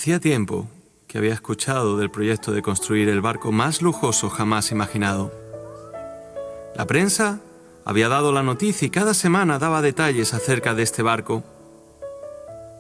Hacía tiempo que había escuchado del proyecto de construir el barco más lujoso jamás imaginado. La prensa había dado la noticia y cada semana daba detalles acerca de este barco.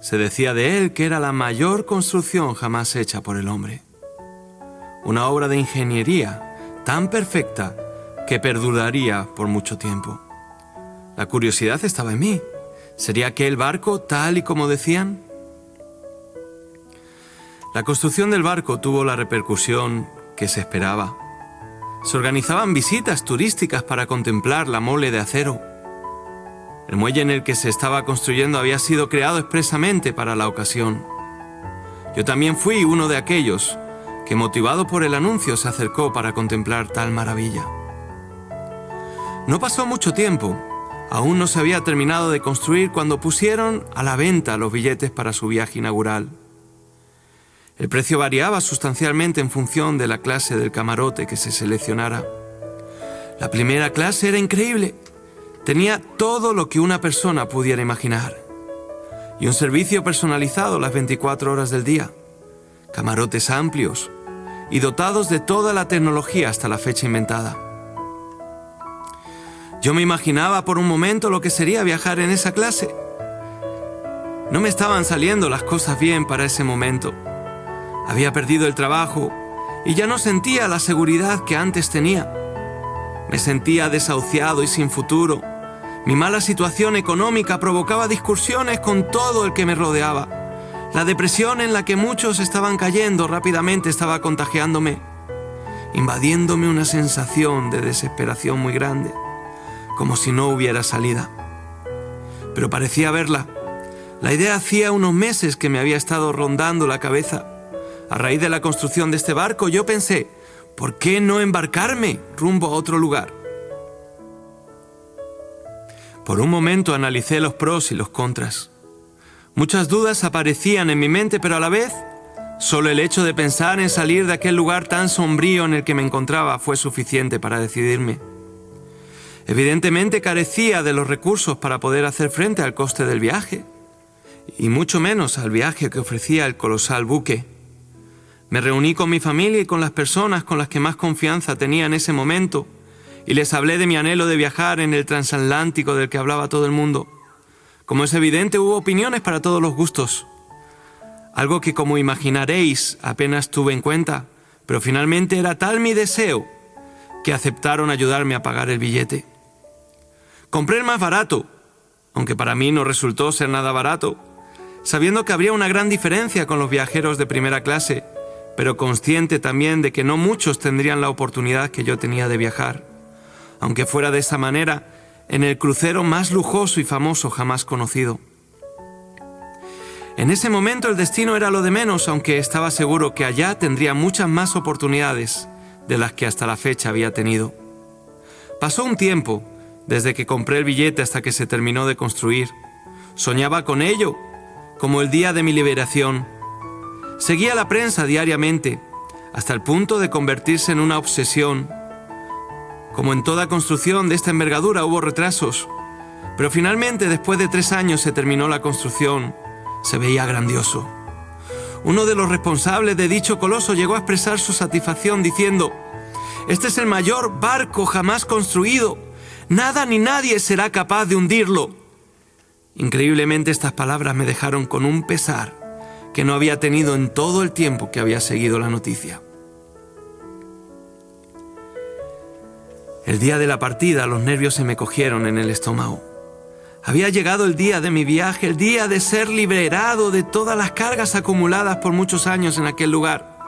Se decía de él que era la mayor construcción jamás hecha por el hombre. Una obra de ingeniería tan perfecta que perduraría por mucho tiempo. La curiosidad estaba en mí. ¿Sería aquel barco tal y como decían? La construcción del barco tuvo la repercusión que se esperaba. Se organizaban visitas turísticas para contemplar la mole de acero. El muelle en el que se estaba construyendo había sido creado expresamente para la ocasión. Yo también fui uno de aquellos que, motivado por el anuncio, se acercó para contemplar tal maravilla. No pasó mucho tiempo. Aún no se había terminado de construir cuando pusieron a la venta los billetes para su viaje inaugural. El precio variaba sustancialmente en función de la clase del camarote que se seleccionara. La primera clase era increíble. Tenía todo lo que una persona pudiera imaginar. Y un servicio personalizado las 24 horas del día. Camarotes amplios y dotados de toda la tecnología hasta la fecha inventada. Yo me imaginaba por un momento lo que sería viajar en esa clase. No me estaban saliendo las cosas bien para ese momento. Había perdido el trabajo y ya no sentía la seguridad que antes tenía. Me sentía desahuciado y sin futuro. Mi mala situación económica provocaba discusiones con todo el que me rodeaba. La depresión en la que muchos estaban cayendo rápidamente estaba contagiándome, invadiéndome una sensación de desesperación muy grande, como si no hubiera salida. Pero parecía verla. La idea hacía unos meses que me había estado rondando la cabeza. A raíz de la construcción de este barco, yo pensé, ¿por qué no embarcarme rumbo a otro lugar? Por un momento analicé los pros y los contras. Muchas dudas aparecían en mi mente, pero a la vez, solo el hecho de pensar en salir de aquel lugar tan sombrío en el que me encontraba fue suficiente para decidirme. Evidentemente carecía de los recursos para poder hacer frente al coste del viaje, y mucho menos al viaje que ofrecía el colosal buque. Me reuní con mi familia y con las personas con las que más confianza tenía en ese momento y les hablé de mi anhelo de viajar en el transatlántico del que hablaba todo el mundo. Como es evidente, hubo opiniones para todos los gustos. Algo que, como imaginaréis, apenas tuve en cuenta, pero finalmente era tal mi deseo que aceptaron ayudarme a pagar el billete. Compré el más barato, aunque para mí no resultó ser nada barato, sabiendo que habría una gran diferencia con los viajeros de primera clase, pero consciente también de que no muchos tendrían la oportunidad que yo tenía de viajar, aunque fuera de esa manera, en el crucero más lujoso y famoso jamás conocido. En ese momento el destino era lo de menos, aunque estaba seguro que allá tendría muchas más oportunidades de las que hasta la fecha había tenido. Pasó un tiempo, desde que compré el billete hasta que se terminó de construir. Soñaba con ello, como el día de mi liberación. Seguía la prensa diariamente, hasta el punto de convertirse en una obsesión. Como en toda construcción de esta envergadura hubo retrasos, pero finalmente después de 3 años se terminó la construcción. Se veía grandioso. Uno de los responsables de dicho coloso llegó a expresar su satisfacción diciendo: «Este es el mayor barco jamás construido. Nada ni nadie será capaz de hundirlo». Increíblemente estas palabras me dejaron con un pesar que no había tenido en todo el tiempo que había seguido la noticia. El día de la partida los nervios se me cogieron en el estómago. Había llegado el día de mi viaje, el día de ser liberado de todas las cargas acumuladas por muchos años en aquel lugar.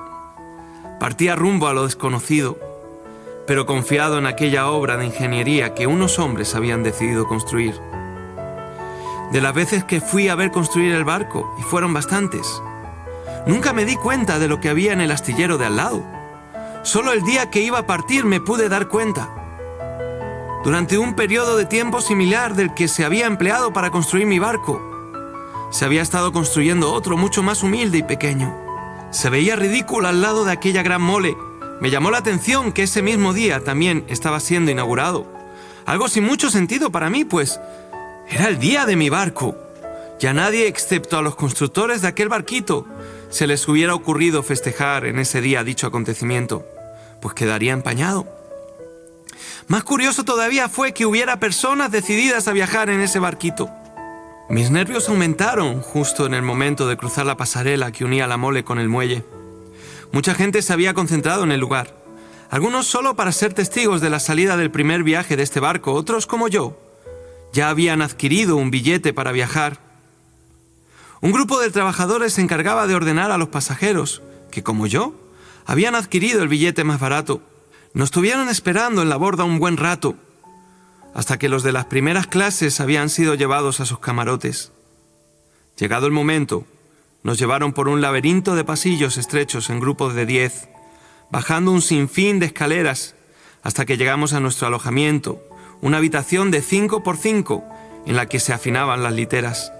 Partía rumbo a lo desconocido, pero confiado en aquella obra de ingeniería que unos hombres habían decidido construir. De las veces que fui a ver construir el barco, y fueron bastantes, nunca me di cuenta de lo que había en el astillero de al lado. Solo el día que iba a partir me pude dar cuenta. Durante un periodo de tiempo similar del que se había empleado para construir mi barco, se había estado construyendo otro mucho más humilde y pequeño. Se veía ridículo al lado de aquella gran mole. Me llamó la atención que ese mismo día también estaba siendo inaugurado. Algo sin mucho sentido para mí, pues era el día de mi barco. Ya nadie, excepto a los constructores de aquel barquito, se les hubiera ocurrido festejar en ese día dicho acontecimiento, pues quedaría empañado. Más curioso todavía fue que hubiera personas decididas a viajar en ese barquito. Mis nervios aumentaron justo en el momento de cruzar la pasarela que unía la mole con el muelle. Mucha gente se había concentrado en el lugar, algunos solo para ser testigos de la salida del primer viaje de este barco, otros como yo, ya habían adquirido un billete para viajar. Un grupo de trabajadores se encargaba de ordenar a los pasajeros, que como yo, habían adquirido el billete más barato. Nos estuvieron esperando en la borda un buen rato, hasta que los de las primeras clases habían sido llevados a sus camarotes. Llegado el momento, nos llevaron por un laberinto de pasillos estrechos en grupos de 10, bajando un sinfín de escaleras hasta que llegamos a nuestro alojamiento, una habitación de 5x5 en la que se afinaban las literas.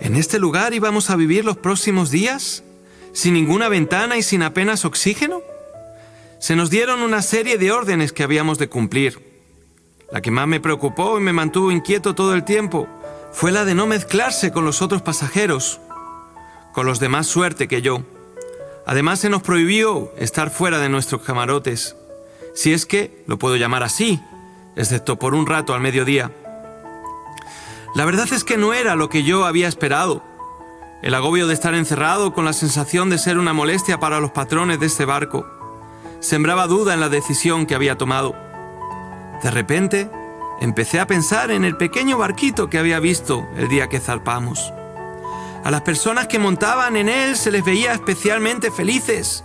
¿En este lugar íbamos a vivir los próximos días? ¿Sin ninguna ventana y sin apenas oxígeno? Se nos dieron una serie de órdenes que habíamos de cumplir. La que más me preocupó y me mantuvo inquieto todo el tiempo fue la de no mezclarse con los otros pasajeros, con los de más suerte que yo. Además, se nos prohibió estar fuera de nuestros camarotes, si es que lo puedo llamar así, excepto por un rato al mediodía. La verdad es que no era lo que yo había esperado. El agobio de estar encerrado con la sensación de ser una molestia para los patrones de este barco sembraba duda en la decisión que había tomado. De repente, empecé a pensar en el pequeño barquito que había visto el día que zarpamos. A las personas que montaban en él se les veía especialmente felices,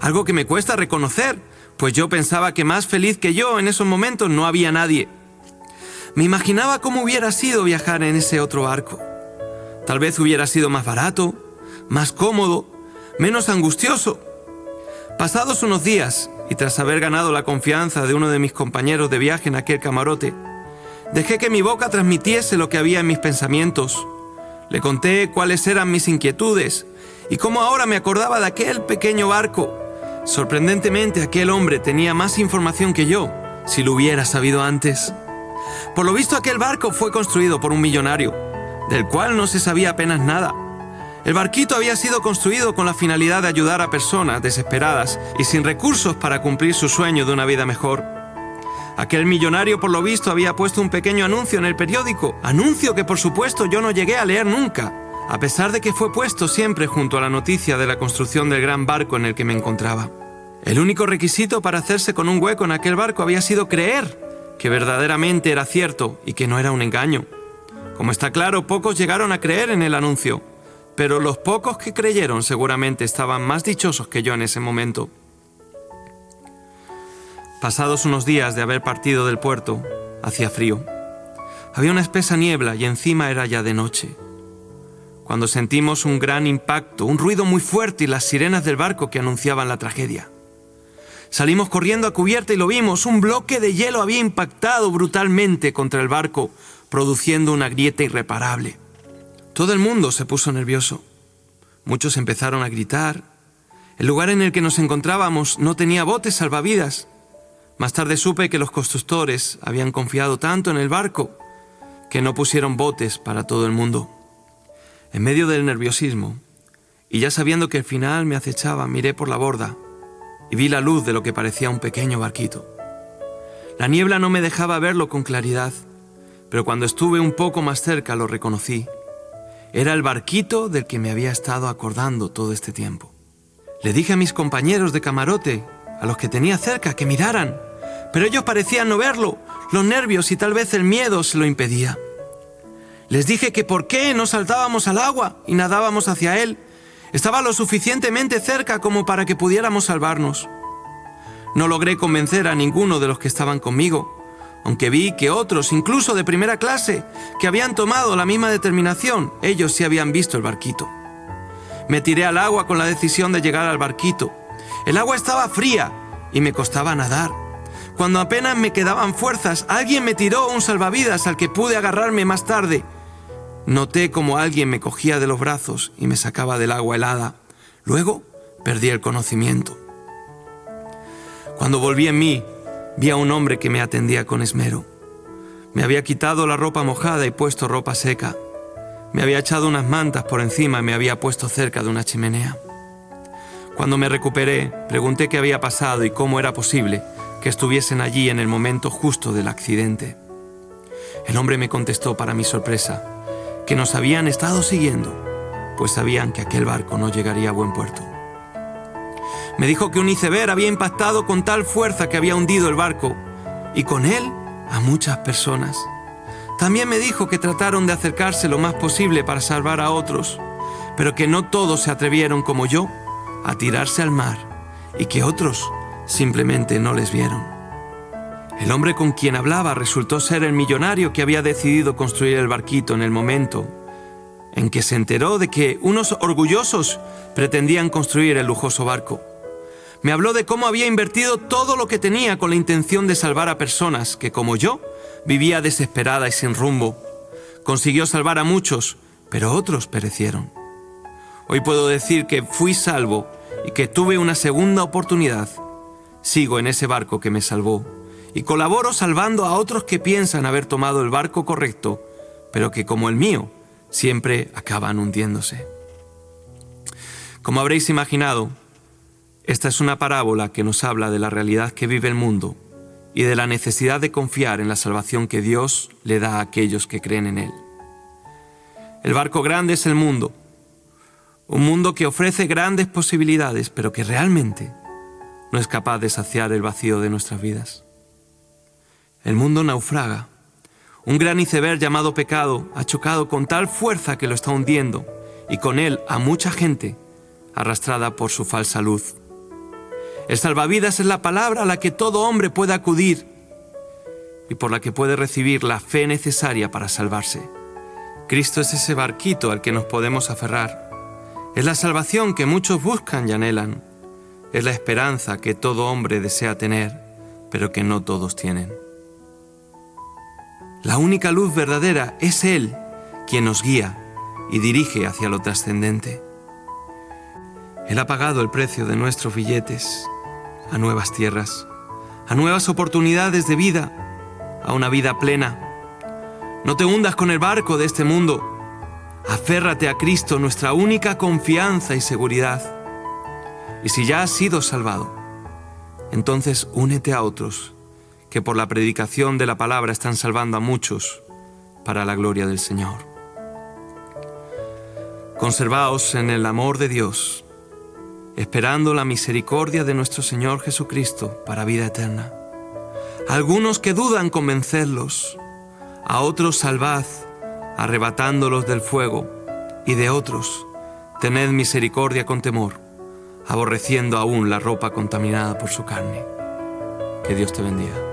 algo que me cuesta reconocer, pues yo pensaba que más feliz que yo en esos momentos no había nadie. Me imaginaba cómo hubiera sido viajar en ese otro barco. Tal vez hubiera sido más barato, más cómodo, menos angustioso. Pasados unos días, y tras haber ganado la confianza de uno de mis compañeros de viaje en aquel camarote, dejé que mi boca transmitiese lo que había en mis pensamientos. Le conté cuáles eran mis inquietudes y cómo ahora me acordaba de aquel pequeño barco. Sorprendentemente, aquel hombre tenía más información que yo, si lo hubiera sabido antes. Por lo visto, aquel barco fue construido por un millonario, del cual no se sabía apenas nada. El barquito había sido construido con la finalidad de ayudar a personas desesperadas y sin recursos para cumplir su sueño de una vida mejor. Aquel millonario, por lo visto, había puesto un pequeño anuncio en el periódico, anuncio que por supuesto yo no llegué a leer nunca, a pesar de que fue puesto siempre junto a la noticia de la construcción del gran barco en el que me encontraba. El único requisito para hacerse con un hueco en aquel barco había sido creer que verdaderamente era cierto y que no era un engaño. Como está claro, pocos llegaron a creer en el anuncio, pero los pocos que creyeron seguramente estaban más dichosos que yo en ese momento. Pasados unos días de haber partido del puerto, hacía frío. Había una espesa niebla y encima era ya de noche, cuando sentimos un gran impacto, un ruido muy fuerte y las sirenas del barco que anunciaban la tragedia. Salimos corriendo a cubierta y lo vimos. Un bloque de hielo había impactado brutalmente contra el barco, produciendo una grieta irreparable. Todo el mundo se puso nervioso. Muchos empezaron a gritar. El lugar en el que nos encontrábamos no tenía botes salvavidas. Más tarde supe que los constructores habían confiado tanto en el barco que no pusieron botes para todo el mundo. En medio del nerviosismo, y ya sabiendo que el final me acechaba, miré por la borda y vi la luz de lo que parecía un pequeño barquito. La niebla no me dejaba verlo con claridad, pero cuando estuve un poco más cerca lo reconocí. Era el barquito del que me había estado acordando todo este tiempo. Le dije a mis compañeros de camarote, a los que tenía cerca, que miraran, pero ellos parecían no verlo. Los nervios y tal vez el miedo se lo impedía. Les dije que por qué no saltábamos al agua y nadábamos hacia él. Estaba lo suficientemente cerca como para que pudiéramos salvarnos. No logré convencer a ninguno de los que estaban conmigo, aunque vi que otros, incluso de primera clase, que habían tomado la misma determinación, ellos sí habían visto el barquito. Me tiré al agua con la decisión de llegar al barquito. El agua estaba fría y me costaba nadar. Cuando apenas me quedaban fuerzas, alguien me tiró un salvavidas al que pude agarrarme más tarde. Noté como alguien me cogía de los brazos y me sacaba del agua helada. Luego perdí el conocimiento. Cuando volví en mí, vi a un hombre que me atendía con esmero. Me había quitado la ropa mojada y puesto ropa seca. Me había echado unas mantas por encima y me había puesto cerca de una chimenea. Cuando me recuperé, pregunté qué había pasado y cómo era posible que estuviesen allí en el momento justo del accidente. El hombre me contestó, para mi sorpresa, que nos habían estado siguiendo, pues sabían que aquel barco no llegaría a buen puerto. Me dijo que un iceberg había impactado con tal fuerza que había hundido el barco, y con él a muchas personas. También me dijo que trataron de acercarse lo más posible para salvar a otros, pero que no todos se atrevieron como yo a tirarse al mar, y que otros simplemente no les vieron. El hombre con quien hablaba resultó ser el millonario que había decidido construir el barquito en el momento en que se enteró de que unos orgullosos pretendían construir el lujoso barco. Me habló de cómo había invertido todo lo que tenía con la intención de salvar a personas que, como yo, vivía desesperada y sin rumbo. Consiguió salvar a muchos, pero otros perecieron. Hoy puedo decir que fui salvo y que tuve una segunda oportunidad. Sigo en ese barco que me salvó y colaboro salvando a otros que piensan haber tomado el barco correcto, pero que, como el mío, siempre acaban hundiéndose. Como habréis imaginado, esta es una parábola que nos habla de la realidad que vive el mundo y de la necesidad de confiar en la salvación que Dios le da a aquellos que creen en Él. El barco grande es el mundo, un mundo que ofrece grandes posibilidades, pero que realmente no es capaz de saciar el vacío de nuestras vidas. El mundo naufraga. Un gran iceberg llamado pecado ha chocado con tal fuerza que lo está hundiendo, y con él a mucha gente arrastrada por su falsa luz. El salvavidas es la palabra a la que todo hombre puede acudir y por la que puede recibir la fe necesaria para salvarse. Cristo es ese barquito al que nos podemos aferrar. Es la salvación que muchos buscan y anhelan. Es la esperanza que todo hombre desea tener, pero que no todos tienen. La única luz verdadera es Él, quien nos guía y dirige hacia lo trascendente. Él ha pagado el precio de nuestros billetes a nuevas tierras, a nuevas oportunidades de vida, a una vida plena. No te hundas con el barco de este mundo. Aférrate a Cristo, nuestra única confianza y seguridad. Y si ya has sido salvado, entonces únete a otros que por la predicación de la palabra están salvando a muchos para la gloria del Señor. Conservaos en el amor de Dios, esperando la misericordia de nuestro Señor Jesucristo para vida eterna. A algunos que dudan, convencerlos; a otros salvad, arrebatándolos del fuego; y de otros tened misericordia con temor, aborreciendo aún la ropa contaminada por su carne. Que Dios te bendiga.